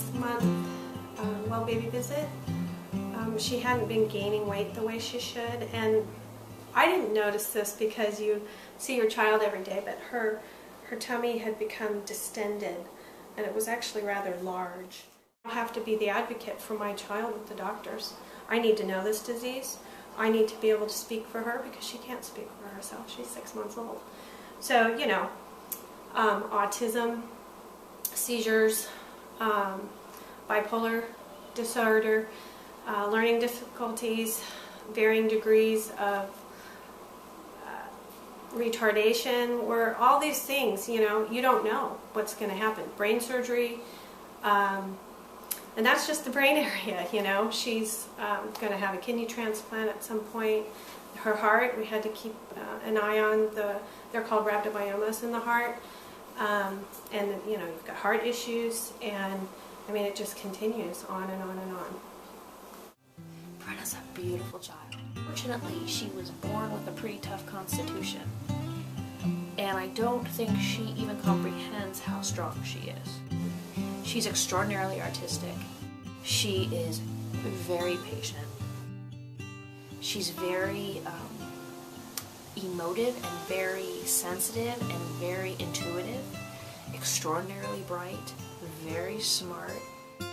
6-month well baby visit. She hadn't been gaining weight the way she should, and I didn't notice this because you see your child every day, but her tummy had become distended, and it was actually rather large. I'll have to be the advocate for my child with the doctors. I need to know this disease. I need to be able to speak for her because she can't speak for herself. She's 6 months old. So, you know, autism, seizures, bipolar disorder, learning difficulties, varying degrees of retardation, where all these things, you know, you don't know what's going to happen. Brain surgery, and that's just the brain area, you know. She's going to have a kidney transplant at some point. Her heart, we had to keep an eye on they're called rhabdomyomas in the heart. And, you know, you've got heart issues, and, I mean, it just continues on and on and on. Brenna's a beautiful child. Fortunately, she was born with a pretty tough constitution. And I don't think she even comprehends how strong she is. She's extraordinarily artistic. She is very patient. She's very emotive and very sensitive and very intuitive. Extraordinarily bright, very smart. I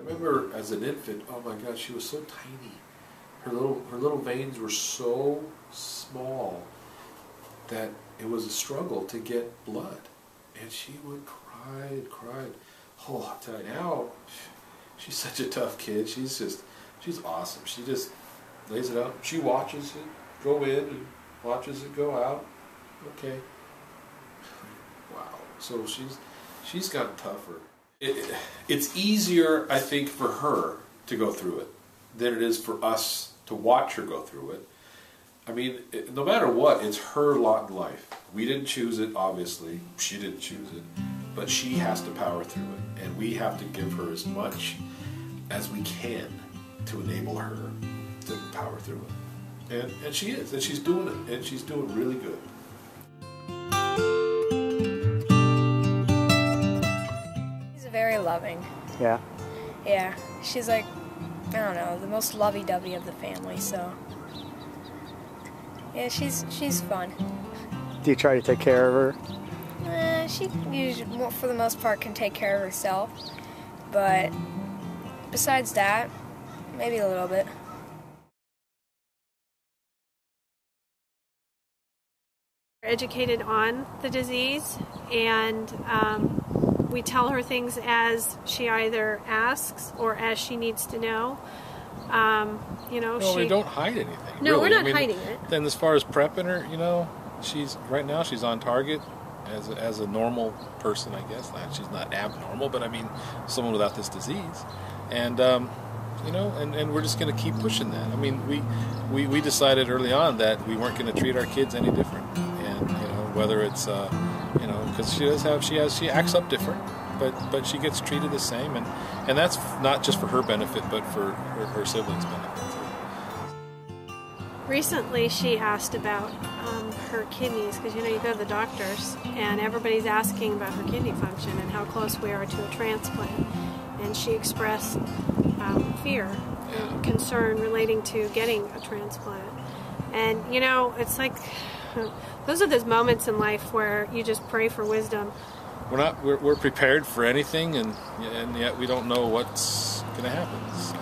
remember as an infant, oh my gosh, she was so tiny. Her little veins were so small that it was a struggle to get blood. And she would cry and cry. Oh, I tell you now, she's such a tough kid. She's awesome. She just lays it out. She watches it go in and watches it go out. Okay. Wow. So she's gotten tougher. It's easier, I think, for her to go through it than it is for us to watch her go through it. I mean, no matter what, it's her lot in life. We didn't choose it, obviously. She didn't choose it. But she has to power through it. And we have to give her as much as we can to enable her to power through it. And she is. And she's doing it. And she's doing really good. She's very loving. Yeah? Yeah. She's like, I don't know, the most lovey-dovey of the family, so... Yeah, she's fun. Do you try to take care of her? She usually, for the most part, can take care of herself. But besides that, maybe a little bit. We're educated on the disease, and we tell her things as she either asks or as she needs to know. You know, we don't hide anything. No, really. we're not hiding it. Then, as far as prepping her, you know, right now she's on target as a normal person, I guess. She's not abnormal, but I mean, someone without this disease, and you know, and we're just going to keep pushing that. I mean, we decided early on that we weren't going to treat our kids any different, and you know, whether it's you know, because she acts up different. But she gets treated the same, and that's not just for her benefit, but for her siblings' benefit. Recently, she asked about her kidneys, because you know you go to the doctors, and everybody's asking about her kidney function and how close we are to a transplant. And she expressed fear, and concern relating to getting a transplant. And you know, it's like those are those moments in life where you just pray for wisdom. We're prepared for anything, and yet we don't know what's going to happen. So.